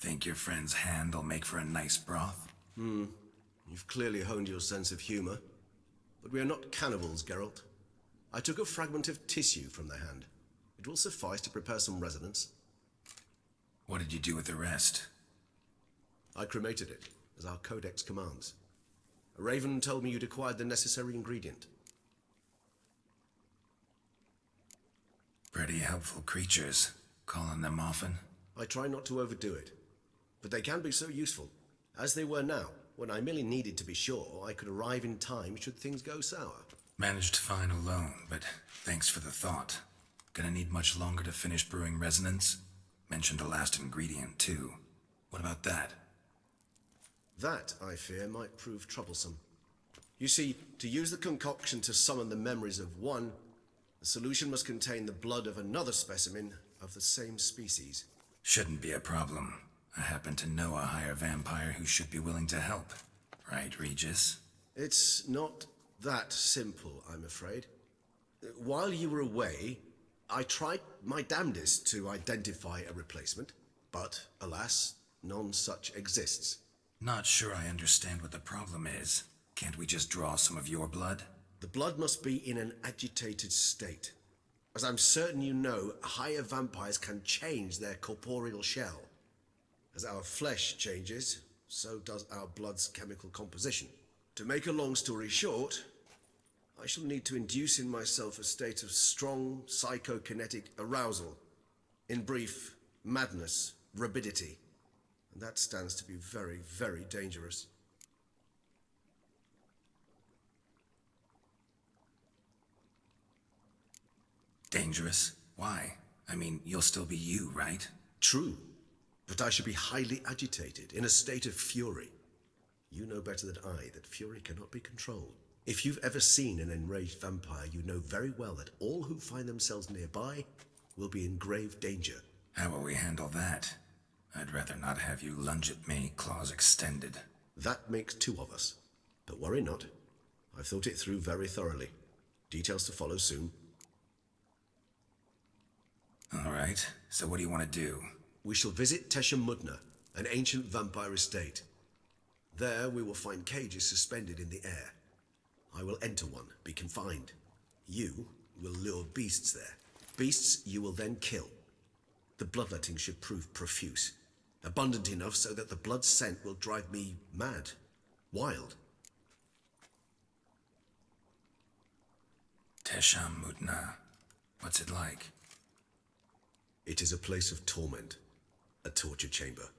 Think your friend's hand will make for a nice broth? You've clearly honed your sense of humor. But we are not cannibals, Geralt. I took a fragment of tissue from the hand. It will suffice to prepare some resonance. What did you do with the rest? I cremated it, as our codex commands. A raven told me you'd acquired the necessary ingredient. Pretty helpful creatures. Calling them often? I try not to overdo it. But they can be so useful, as they were now, when I merely needed to be sure I could arrive in time should things go sour. Managed fine alone, but thanks for the thought. Gonna need much longer to finish brewing resonance? Mentioned a last ingredient, too. What about that? That, I fear, might prove troublesome. You see, to use the concoction to summon the memories of one, the solution must contain the blood of another specimen of the same species. Shouldn't be a problem. I happen to know a higher vampire who should be willing to help. Right, Regis? It's not that simple, I'm afraid. While you were away, I tried my damnedest to identify a replacement, but alas, none such exists. Not sure I understand what the problem is. Can't we just draw some of your blood? The blood must be in an agitated state. As I'm certain you know, higher vampires can change their corporeal shell. As our flesh changes, so does our blood's chemical composition. To make a long story short, I shall need to induce in myself a state of strong psychokinetic arousal. In brief, madness, rabidity. And that stands to be very, very dangerous. Dangerous? Why? I mean, you'll still be you, right? True, but I should be highly agitated, in a state of fury. You know better than I that fury cannot be controlled. If you've ever seen an enraged vampire, you know very well that all who find themselves nearby will be in grave danger. How will we handle that? I'd rather not have you lunge at me, claws extended. That makes two of us. But worry not. I've thought it through very thoroughly. Details to follow soon. All right, so what do you want to do? We shall visit Toussaint, an ancient vampire estate. There we will find cages suspended in the air. I will enter one, be confined. You will lure beasts there. Beasts you will then kill. The bloodletting should prove profuse. Abundant enough so that the blood scent will drive me mad. Wild. Toussaint. What's it like? It is a place of torment. A torture chamber.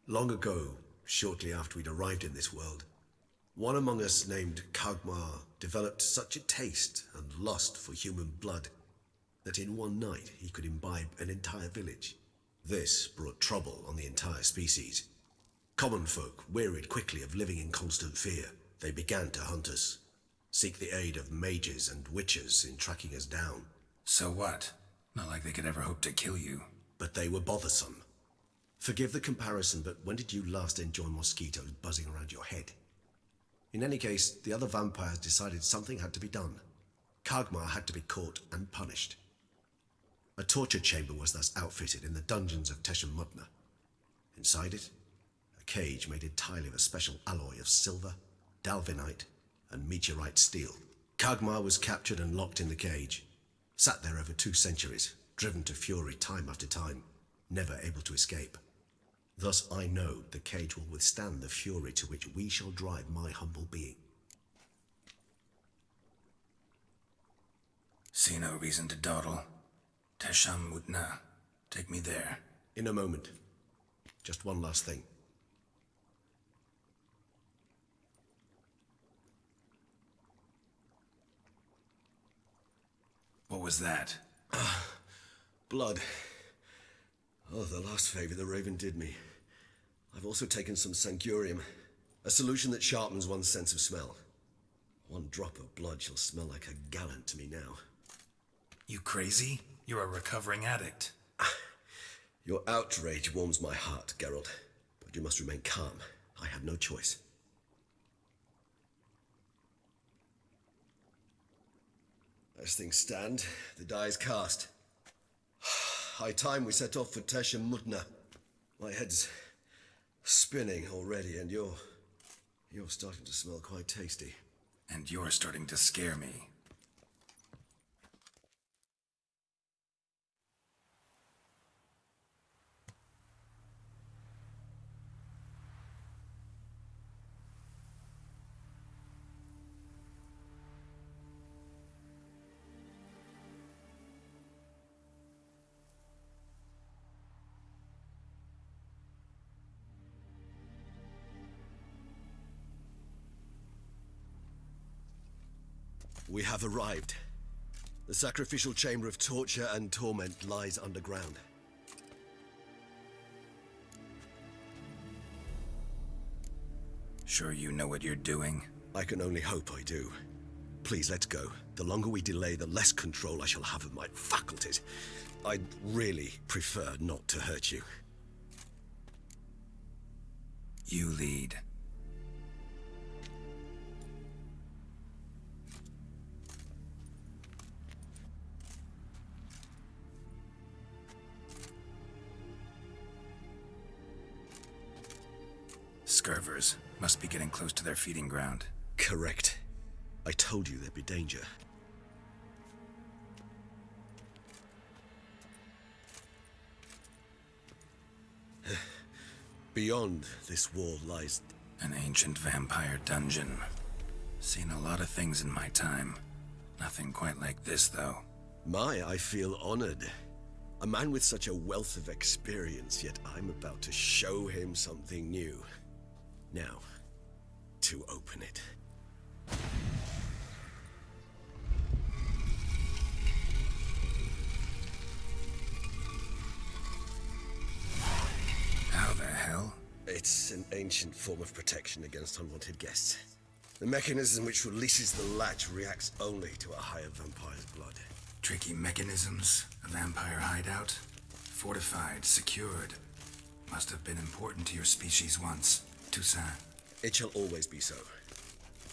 Long ago, shortly after we'd arrived in this world, one among us named Kagmar developed such a taste and lust for human blood that in one night he could imbibe an entire village. This brought trouble on the entire species. Common folk wearied quickly of living in constant fear. They began to hunt us, seek the aid of mages and witches in tracking us down. So what? Not like they could ever hope to kill you. But they were bothersome. Forgive the comparison, but when did you last enjoy mosquitoes buzzing around your head? In any case, the other vampires decided something had to be done. Kagmar had to be caught and punished. A torture chamber was thus outfitted in the dungeons of Toussaint. Inside it, a cage made entirely of a special alloy of silver, dalvinite, and meteorite steel. Kagmar was captured and locked in the cage. Sat there over 2 centuries, driven to fury time after time, never able to escape. Thus I know the cage will withstand the fury to which we shall drive my humble being. See no reason to dawdle. Toussaint. Take me there. In a moment. Just one last thing. What was that? Blood. Oh, the last favor the raven did me. I've also taken some sancurium, a solution that sharpens one's sense of smell. One drop of blood shall smell like a gallon to me now. You crazy? You're a recovering addict. Your outrage warms my heart, Geralt. But you must remain calm. I have no choice. As things stand, the die is cast. High time we set off for Toussaint. My head's Spinning already, and you're starting to smell quite tasty. And you're starting to scare me. We have arrived. The sacrificial chamber of torture and torment lies underground. Sure you know what you're doing? I can only hope I do. Please, let's go. The longer we delay, the less control I shall have of my faculties. I'd really prefer not to hurt you. You lead. Scurvers must be getting close to their feeding ground. Correct. I told you there'd be danger. Beyond this wall lies... An ancient vampire dungeon. Seen a lot of things in my time. Nothing quite like this, though. I feel honored. A man with such a wealth of experience, yet I'm about to show him something new. Now, to open it. How the hell? It's an ancient form of protection against unwanted guests. The mechanism which releases the latch reacts only to a higher vampire's blood. Tricky mechanisms, a vampire hideout. Fortified, secured. Must have been important to your species once. Toussaint. It shall always be so.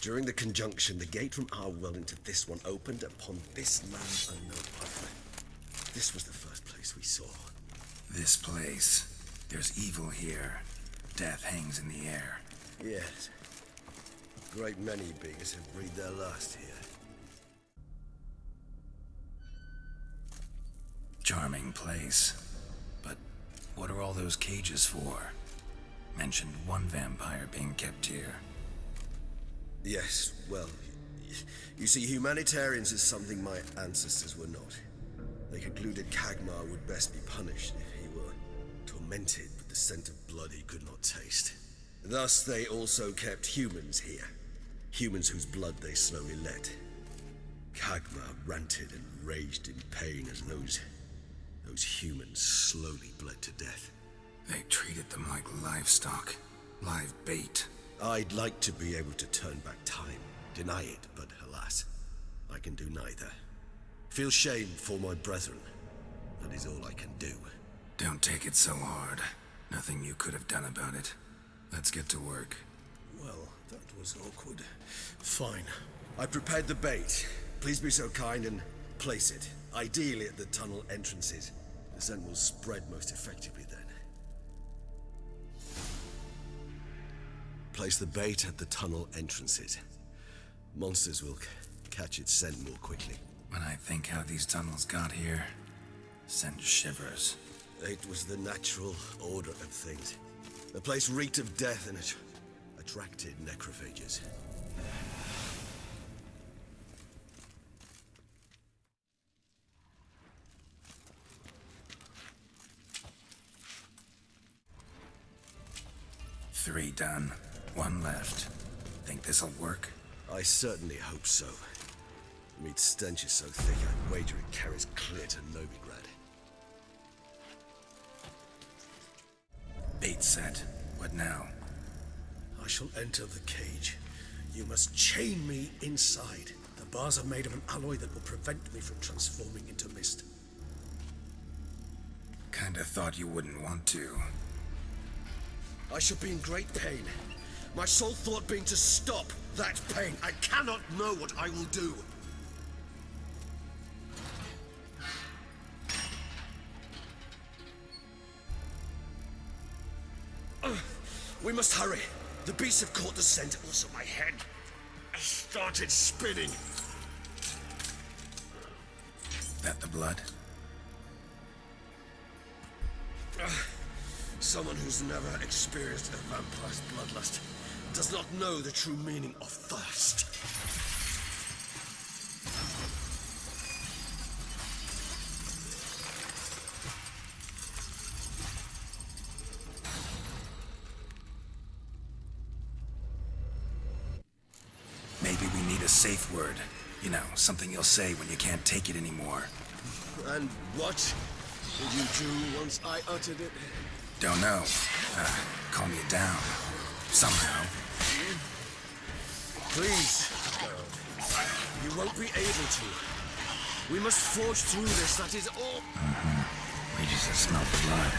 During the conjunction, the gate from our well into this one opened upon this land and no other. This was the first place we saw. This place. There's evil here. Death hangs in the air. Yes. A great many beings have breathed their last here. Charming place. But what are all those cages for? Mentioned one vampire being kept here. Yes, well, you see, humanitarians is something my ancestors were not. They concluded Kagmar would best be punished if he were tormented with the scent of blood he could not taste. Thus, they also kept humans here. Humans whose blood they slowly let. Kagmar ranted and raged in pain as those humans slowly bled to death. They treated them like livestock. Live bait. I'd like to be able to turn back time, deny it, but alas, I can do neither. Feel shame for my brethren. That is all I can do. Don't take it so hard. Nothing you could have done about it. Let's get to work. Well, that was awkward. Fine. I prepared the bait. Please be so kind and place it, ideally at the tunnel entrances. The scent will spread most effectively then. Place the bait at the tunnel entrances. Monsters will catch its scent more quickly. When I think how these tunnels got here, send shivers. It was the natural order of things. The place reeked of death and it attracted necrophages. Three done. One left. Think this'll work? I certainly hope so. The meat stench is so thick, I'd wager it carries clear to Novigrad. Bait set. What now? I shall enter the cage. You must chain me inside. The bars are made of an alloy that will prevent me from transforming into mist. Kinda thought you wouldn't want to. I shall be in great pain. My sole thought being to stop that pain. I cannot know what I will do. We must hurry. The beasts have caught the scent. Also, my head has started spinning. That the blood? Someone who's never experienced a vampire's bloodlust does not know the true meaning of thirst. Maybe we need a safe word. You know, something you'll say when you can't take it anymore. And what did you do once I uttered it? Don't know. Calm you down. Somehow. Please, Geralt. You won't be able to. We must forge through this, that is all. We just smell the blood.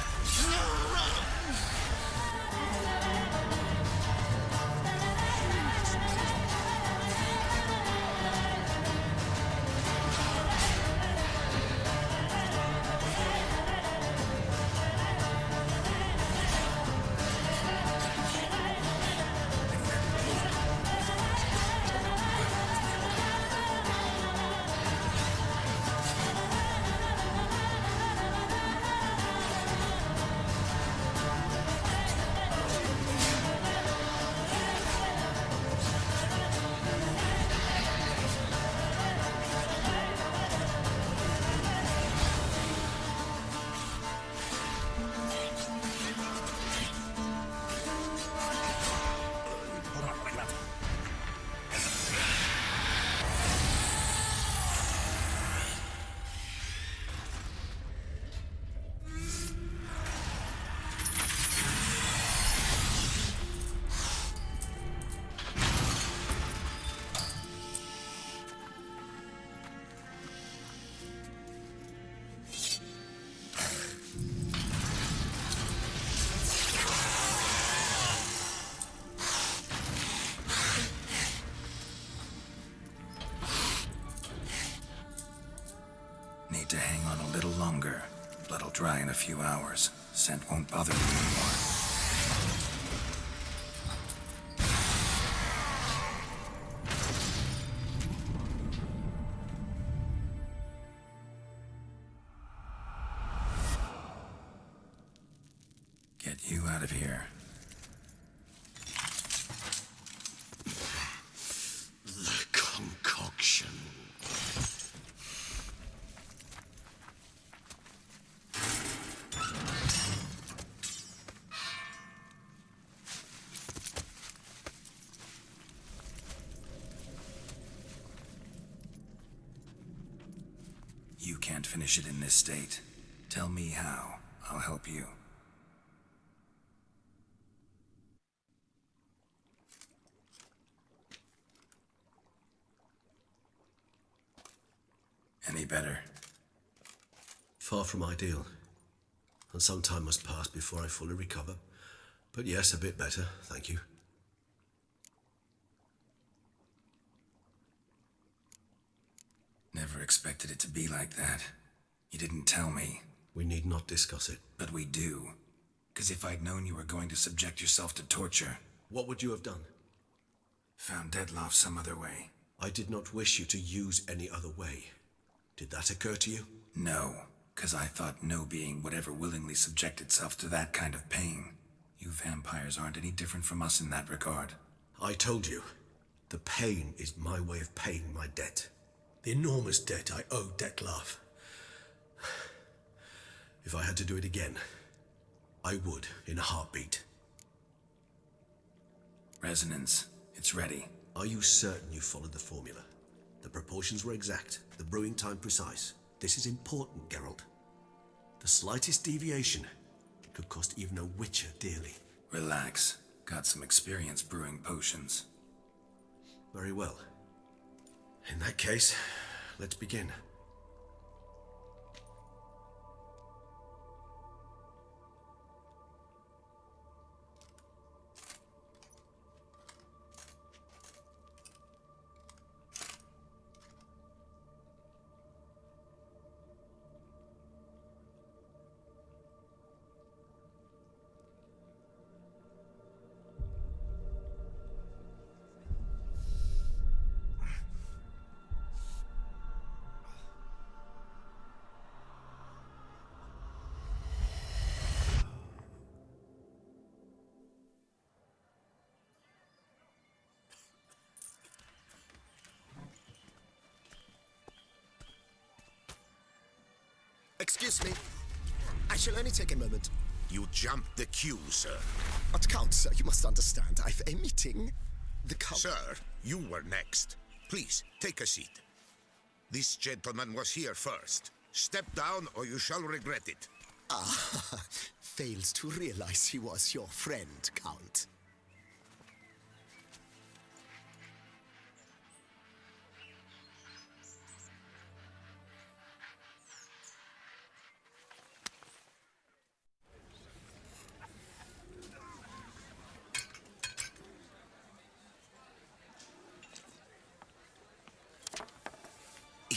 Need to hang on a little longer. Blood'll dry in a few hours. Scent won't bother me anymore. Get you out of here. The concoction. You can't finish it in this state. Tell me how. I'll help you. Any better? Far from ideal. And some time must pass before I fully recover. But yes, a bit better, thank you. Never expected it to be like that. You didn't tell me. We need not discuss it. But we do. 'Cause if I'd known you were going to subject yourself to torture... What would you have done? Found Deadloff some other way. I did not wish you to use any other way. Did that occur to you? No, 'cause I thought no being would ever willingly subject itself to that kind of pain. You vampires aren't any different from us in that regard. I told you. The pain is my way of paying my debt. The enormous debt I owe Dettlaff. If I had to do it again, I would, in a heartbeat. Resonance. It's ready. Are you certain you followed the formula? The proportions were exact, the brewing time precise. This is important, Geralt. The slightest deviation could cost even a witcher dearly. Relax. Got some experience brewing potions. Very well. In that case, let's begin. Excuse me. I shall only take a moment. You jumped the queue, sir. But Count, sir, you must understand. I've a meeting. The Count... Sir, you were next. Please, take a seat. This gentleman was here first. Step down or you shall regret it. Ah, fails to realize he was your friend, Count.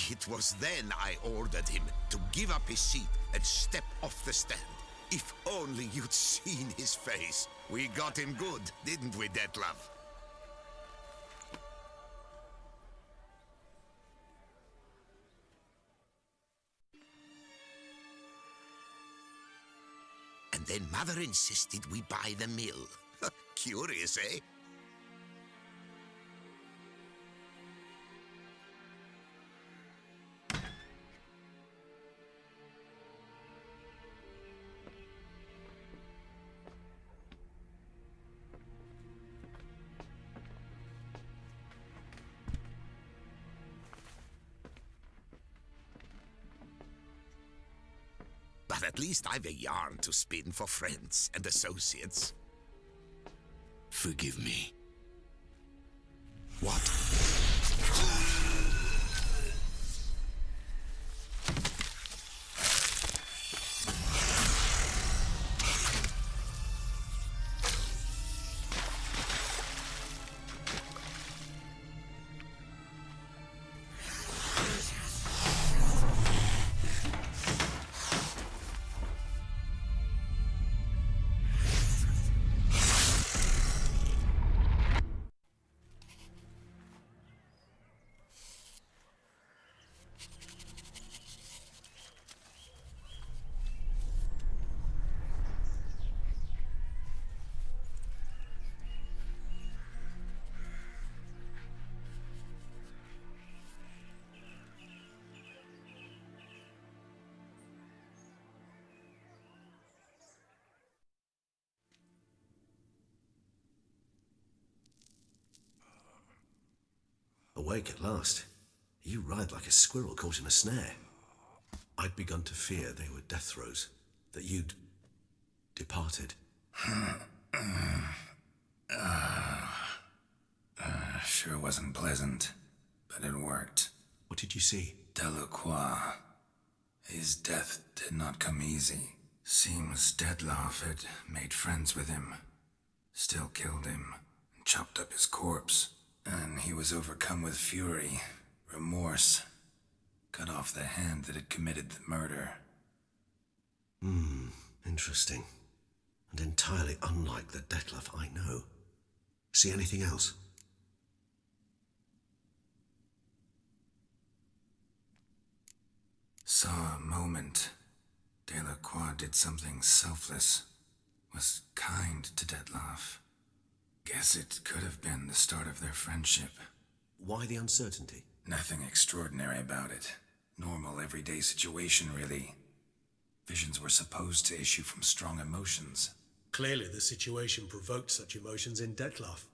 It was then I ordered him to give up his seat and step off the stand. If only you'd seen his face. We got him good, didn't we, Detlef? And then Mother insisted we buy the mill. Curious, eh? But at least I've a yarn to spin for friends and associates. Forgive me. What? Awake at last. You ride like a squirrel caught in a snare. I'd begun to fear they were death throes, that you'd departed. Sure wasn't pleasant, but it worked. What did you see? Delacroix. His death did not come easy. Seems Detlef had made friends with him, still killed him, and chopped up his corpse. And he was overcome with fury, remorse, cut off the hand that had committed the murder. Interesting. And entirely unlike the Detlef I know. See anything else? Saw a moment. Delacroix did something selfless, was kind to Detlef. Guess it could have been the start of their friendship. Why the uncertainty? Nothing extraordinary about it. Normal, everyday situation, really. Visions were supposed to issue from strong emotions. Clearly, the situation provoked such emotions in Detlef.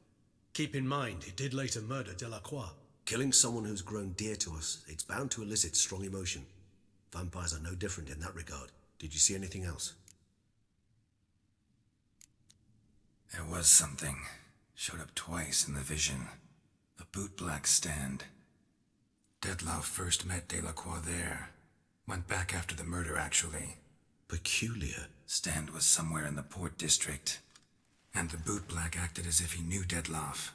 Keep in mind, he did later murder Delacroix. Killing someone who's grown dear to us, it's bound to elicit strong emotion. Vampires are no different in that regard. Did you see anything else? There was something. Showed up twice in the vision. A bootblack stand. Detlef first met Delacroix there. Went back after the murder, actually. Peculiar. Stand was somewhere in the port district. And the bootblack acted as if he knew Detlef.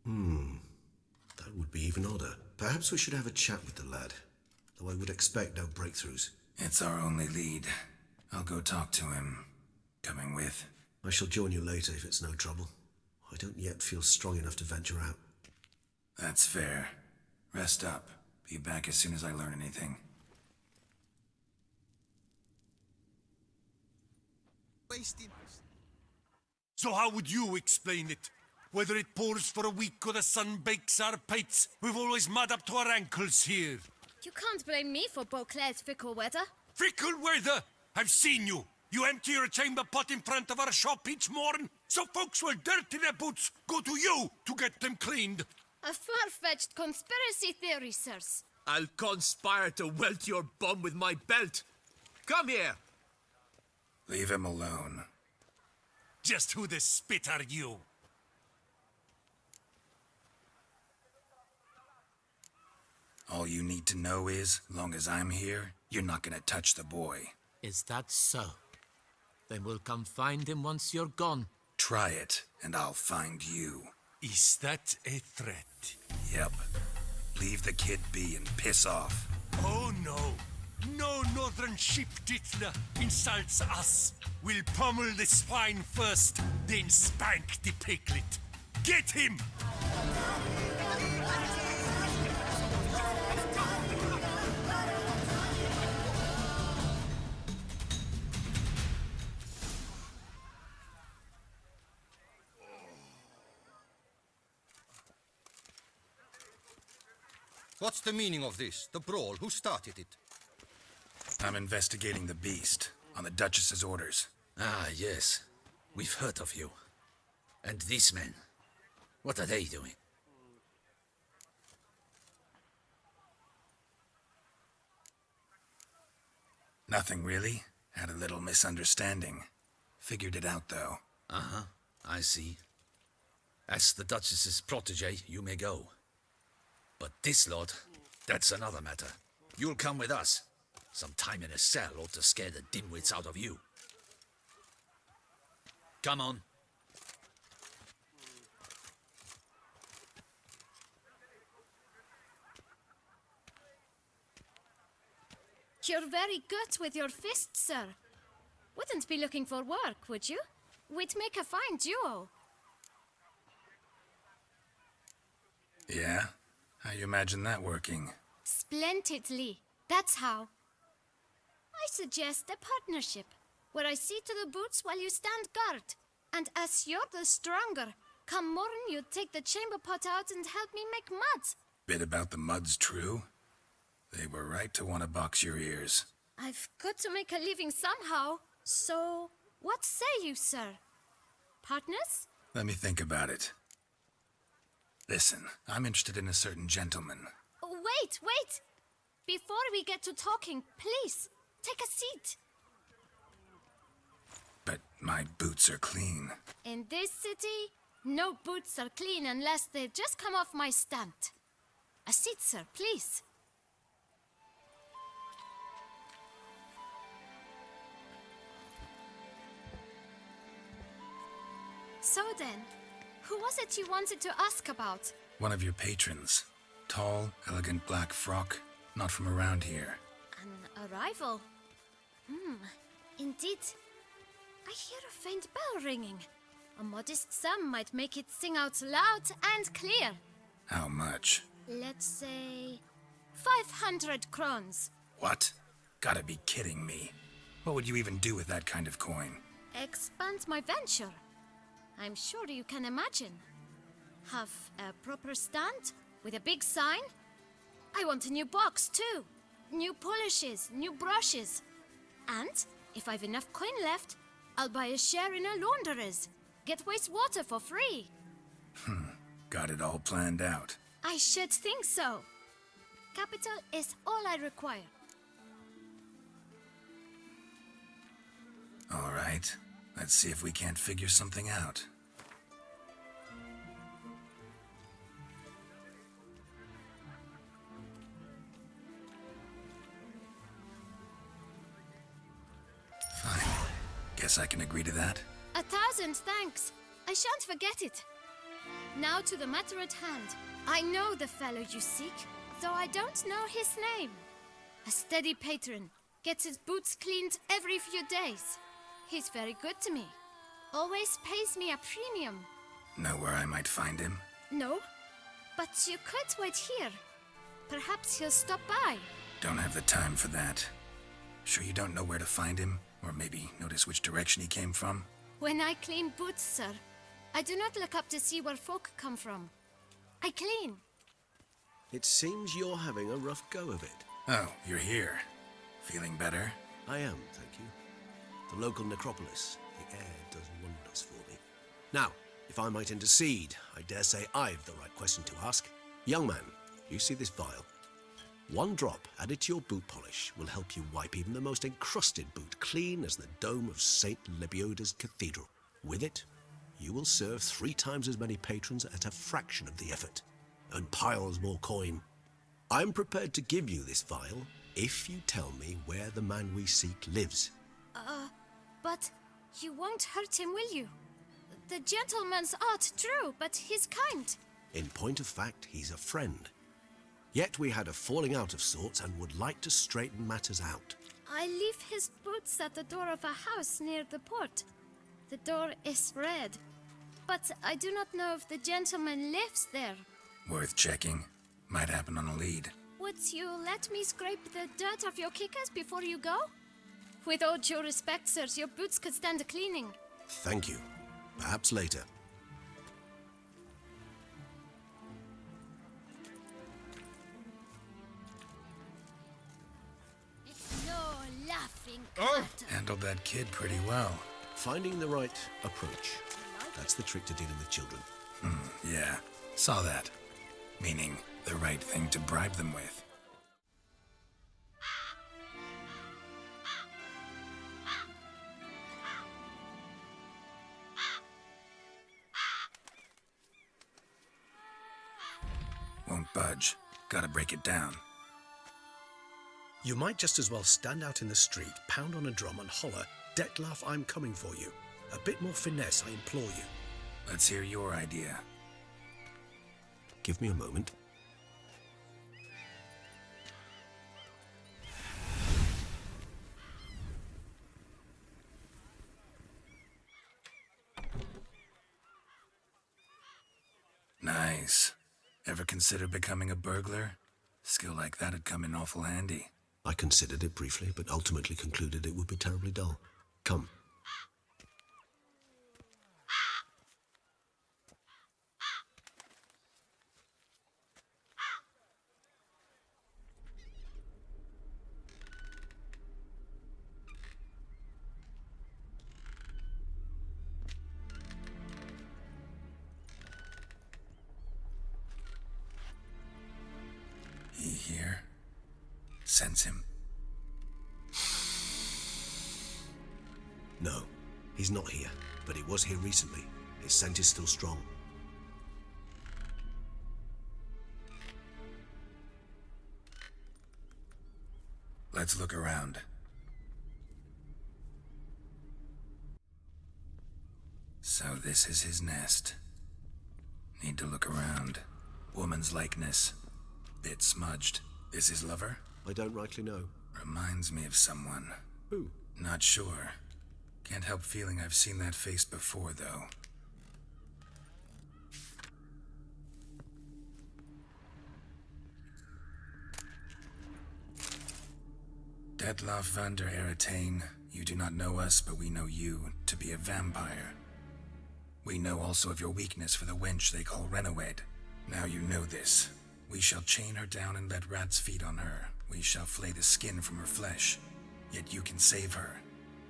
That would be even odder. Perhaps we should have a chat with the lad. Though I would expect no breakthroughs. It's our only lead. I'll go talk to him. Coming with. I shall join you later if it's no trouble. I don't yet feel strong enough to venture out. That's fair. Rest up. Be back as soon as I learn anything. So how would you explain it? Whether it pours for a week or the sun bakes our pates, we've always mud up to our ankles here. You can't blame me for Beauclair's fickle weather. Fickle weather! I've seen you. You empty your chamber pot in front of our shop each morn, so folks will dirty their boots, go to you to get them cleaned. A far-fetched conspiracy theory, sirs. I'll conspire to welt your bum with my belt. Come here. Leave him alone. Just who the spit are you? All you need to know is, long as I'm here, you're not gonna touch the boy. Is that so? Then we'll come find him once you're gone. Try it, and I'll find you. Is that a threat? Yep. Leave the kid be and piss off. Oh no. No northern sheep dittler insults us. We'll pummel the swine first, then spank the piglet. Get him! What's the meaning of this? The brawl? Who started it? I'm investigating the beast, on the Duchess's orders. Ah, yes. We've heard of you. And these men, what are they doing? Nothing really. Had a little misunderstanding. Figured it out, though. Uh-huh, I see. As the Duchess's protege, you may go. But this lot, that's another matter. You'll come with us. Some time in a cell ought to scare the dimwits out of you. Come on. You're very good with your fists, sir. Wouldn't be looking for work, would you? We'd make a fine duo. Yeah? How you imagine that working? Splendidly. That's how. I suggest a partnership, where I see to the boots while you stand guard. And as you're the stronger, come morn you take the chamber pot out and help me make mud. Bit about the mud's true? They were right to want to box your ears. I've got to make a living somehow, so what say you, sir? Partners? Let me think about it. Listen, I'm interested in a certain gentleman. Oh, wait! Before we get to talking, please, take a seat. But my boots are clean. In this city, no boots are clean unless they just come off my stand. A seat, sir, please. So then, who was it you wanted to ask about? One of your patrons. Tall, elegant black frock. Not from around here. An arrival? Indeed. I hear a faint bell ringing. A modest sum might make it sing out loud and clear. How much? Let's say 500 crowns. What? Gotta be kidding me. What would you even do with that kind of coin? Expand my venture. I'm sure you can imagine. Have a proper stand with a big sign. I want a new box too. New polishes, new brushes. And if I've enough coin left, I'll buy a share in a launderer's. Get wastewater for free. Got it all planned out. I should think so. Capital is all I require. All right. Let's see if we can't figure something out. Fine. Guess I can agree to that. 1,000 thanks. I shan't forget it. Now to the matter at hand. I know the fellow you seek, though I don't know his name. A steady patron, gets his boots cleaned every few days. He's very good to me. Always pays me a premium. Know where I might find him? No, but you could wait here. Perhaps he'll stop by. Don't have the time for that. Sure you don't know where to find him? Or maybe notice which direction he came from? When I clean boots, sir, I do not look up to see where folk come from. I clean. It seems you're having a rough go of it. Oh, you're here. Feeling better? I am, thank you. The local necropolis. The air does wonders for me. Now, if I might intercede, I dare say I've the right question to ask. Young man, you see this vial? One drop added to your boot polish will help you wipe even the most encrusted boot clean as the dome of St. Lebioda's cathedral. With it, you will serve 3 times as many patrons at a fraction of the effort, and piles more coin. I'm prepared to give you this vial if you tell me where the man we seek lives. But you won't hurt him, will you? The gentleman's art true, but he's kind. In point of fact, he's a friend. Yet we had a falling out of sorts and would like to straighten matters out. I leave his boots at the door of a house near the port. The door is red, but I do not know if the gentleman lives there. Worth checking. Might happen on a lead. Would you let me scrape the dirt off your kickers before you go? With all due respect, sirs, your boots could stand a cleaning. Thank you. Perhaps later. No laughing matter. Handled that kid pretty well. Finding the right approach. That's the trick to dealing with children. Yeah, saw that. Meaning, the right thing to bribe them with. Won't budge. Gotta break it down. You might just as well stand out in the street, pound on a drum and holler, "Dettlaff, I'm coming for you." A bit more finesse, I implore you. Let's hear your idea. Give me a moment. Nice. Ever consider becoming a burglar? Skill like that'd come in awful handy. I considered it briefly, but ultimately concluded it would be terribly dull. Come. He here? Sense him? No, he's not here, but he was here recently. His scent is still strong. Let's look around. So this is his nest. Need to look around. Woman's likeness. Bit smudged. Is his lover? I don't rightly know. Reminds me of someone. Who? Not sure. Can't help feeling I've seen that face before, though. Dettlaff van der Eretain, you do not know us, but we know you to be a vampire. We know also of your weakness for the wench they call Renawed. Now you know this. We shall chain her down and let rats feed on her. We shall flay the skin from her flesh. Yet you can save her.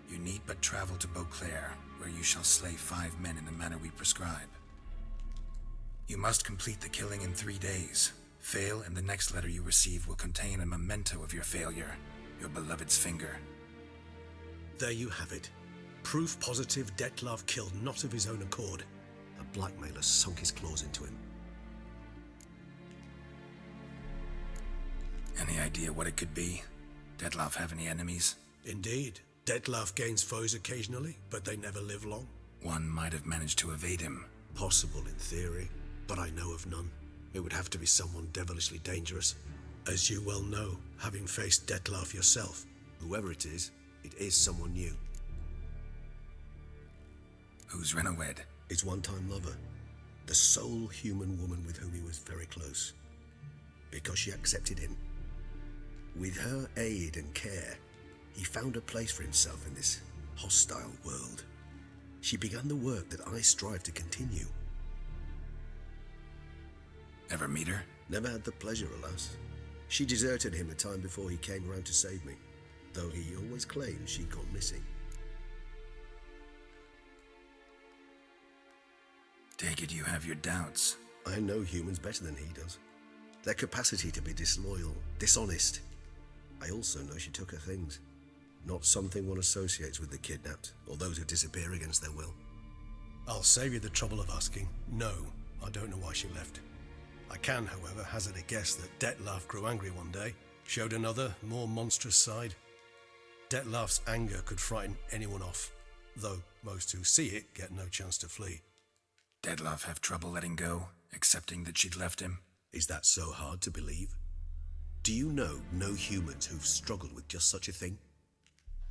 You need but travel to Beauclair, where you shall slay 5 men in the manner we prescribe. You must complete the killing in 3 days. Fail, and the next letter you receive will contain a memento of your failure. Your beloved's finger. There you have it. Proof positive Dettlaff killed not of his own accord. A blackmailer sunk his claws into him. Any idea what it could be? Dettlaff have any enemies? Indeed. Dettlaff gains foes occasionally, but they never live long. One might have managed to evade him. Possible in theory, but I know of none. It would have to be someone devilishly dangerous. As you well know, having faced Dettlaff yourself. Whoever it is someone new. Who's Renawed? His one-time lover. The sole human woman with whom he was very close. Because she accepted him. With her aid and care, he found a place for himself in this hostile world. She began the work that I strive to continue. Ever meet her? Never had the pleasure, alas. She deserted him a time before he came around to save me, though he always claimed she'd gone missing. Take it you have your doubts. I know humans better than he does. Their capacity to be disloyal, dishonest. I also know she took her things. Not something one associates with the kidnapped, or those who disappear against their will. I'll save you the trouble of asking. No, I don't know why she left. I can, however, hazard a guess that Dettlaff grew angry one day, showed another, more monstrous side. Dettlaff's anger could frighten anyone off, though most who see it get no chance to flee. Dettlaff have trouble letting go, accepting that she'd left him? Is that so hard to believe? Do you know no humans who've struggled with just such a thing?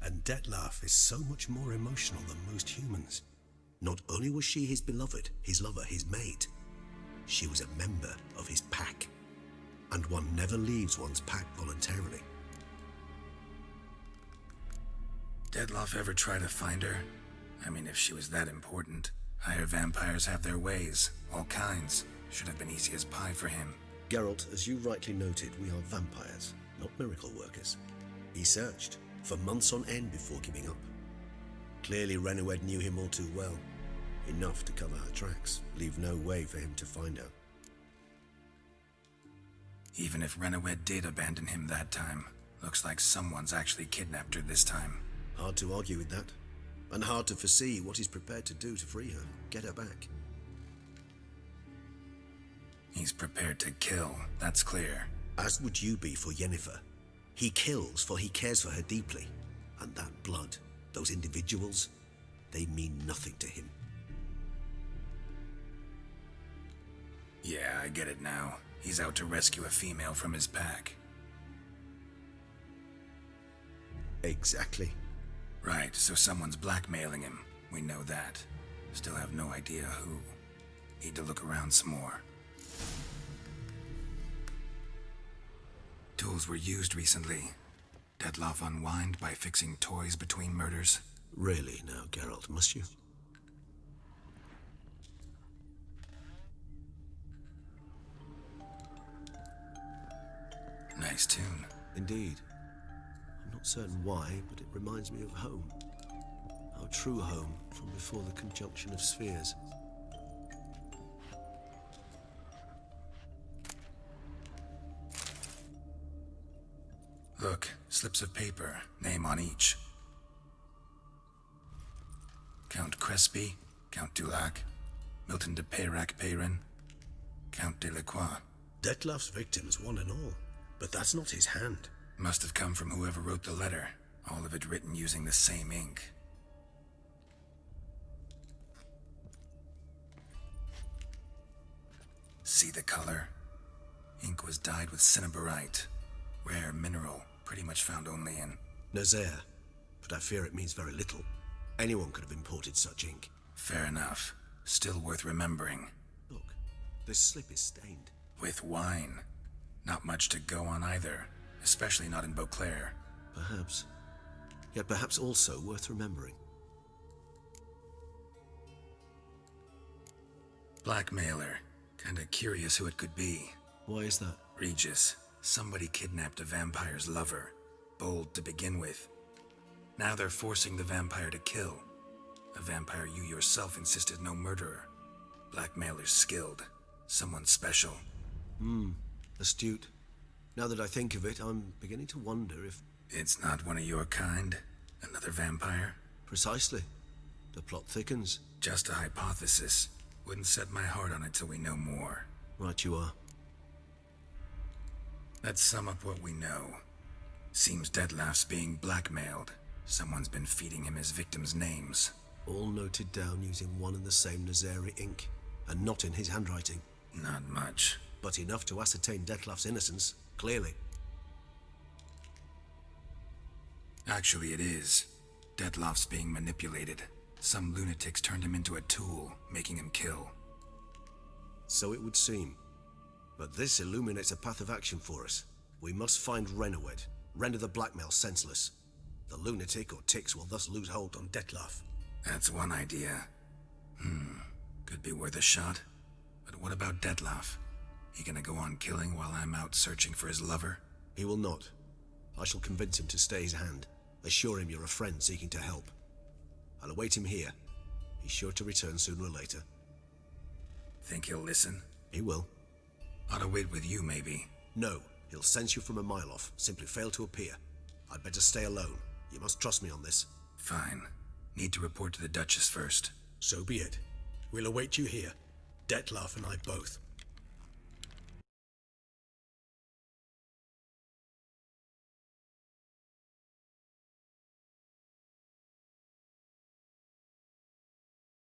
And Dettlaff is so much more emotional than most humans. Not only was she his beloved, his lover, his mate, she was a member of his pack. And one never leaves one's pack voluntarily. Dettlaff ever try to find her? I mean, if she was that important. Higher vampires have their ways, all kinds. Should have been easy as pie for him. Geralt, as you rightly noted, we are vampires, not miracle workers. He searched for months on end before giving up. Clearly Renoued knew him all too well. Enough to cover her tracks, leave no way for him to find her. Even if Renoued did abandon him that time, looks like someone's actually kidnapped her this time. Hard to argue with that. And hard to foresee what he's prepared to do to free her, get her back. He's prepared to kill, that's clear. As would you be for Yennefer. He kills for he cares for her deeply. And that blood, those individuals, they mean nothing to him. Yeah, I get it now. He's out to rescue a female from his pack. Exactly. Right, so someone's blackmailing him. We know that. Still have no idea who. Need to look around some more. Tools were used recently. Dettlaff unwind by fixing toys between murders. Really now, Geralt, must you? Nice tune. Indeed. I'm not certain why, but it reminds me of home. Our true home from before the conjunction of spheres. Look, slips of paper, name on each. Count Crespi, Count Dulac, Milton de Peyrac-Peyrin, Count Delacroix. Dettlaff's victims, one and all. But that's not his hand. Must have come from whoever wrote the letter. All of it written using the same ink. See the color? Ink was dyed with cinnabarite. Rare mineral, pretty much found only in Nazaire, but I fear it means very little. Anyone could have imported such ink. Fair enough. Still worth remembering. Look, this slip is stained. With wine. Not much to go on either, especially not in Beauclair. Perhaps. Yet perhaps also worth remembering. Blackmailer. Kinda curious who it could be. Why is that? Regis. Somebody kidnapped a vampire's lover. Bold to begin with. Now they're forcing the vampire to kill. A vampire you yourself insisted no murderer. Blackmailer's skilled. Someone special. Astute. Now that I think of it, I'm beginning to wonder if... It's not one of your kind? Another vampire? Precisely. The plot thickens. Just a hypothesis. Wouldn't set my heart on it till we know more. Right you are. Let's sum up what we know. Seems Dettlaff's being blackmailed. Someone's been feeding him his victims' names. All noted down using one and the same Nazari ink, and not in his handwriting. Not much. But enough to ascertain Dettlaff's innocence, clearly. Actually, it is. Dettlaff's being manipulated. Some lunatics turned him into a tool, making him kill. So it would seem. But this illuminates a path of action for us. We must find Renoued, render the blackmail senseless. The lunatic or ticks will thus lose hold on Dettlaff. That's one idea. Could be worth a shot. But what about Dettlaff? He gonna go on killing while I'm out searching for his lover? He will not. I shall convince him to stay his hand. Assure him you're a friend seeking to help. I'll await him here. He's sure to return sooner or later. Think he'll listen? He will. Ought to wait with you, maybe. No, he'll sense you from a mile off. Simply fail to appear. I'd better stay alone. You must trust me on this. Fine. Need to report to the Duchess first. So be it. We'll await you here. Dettlaff and I both.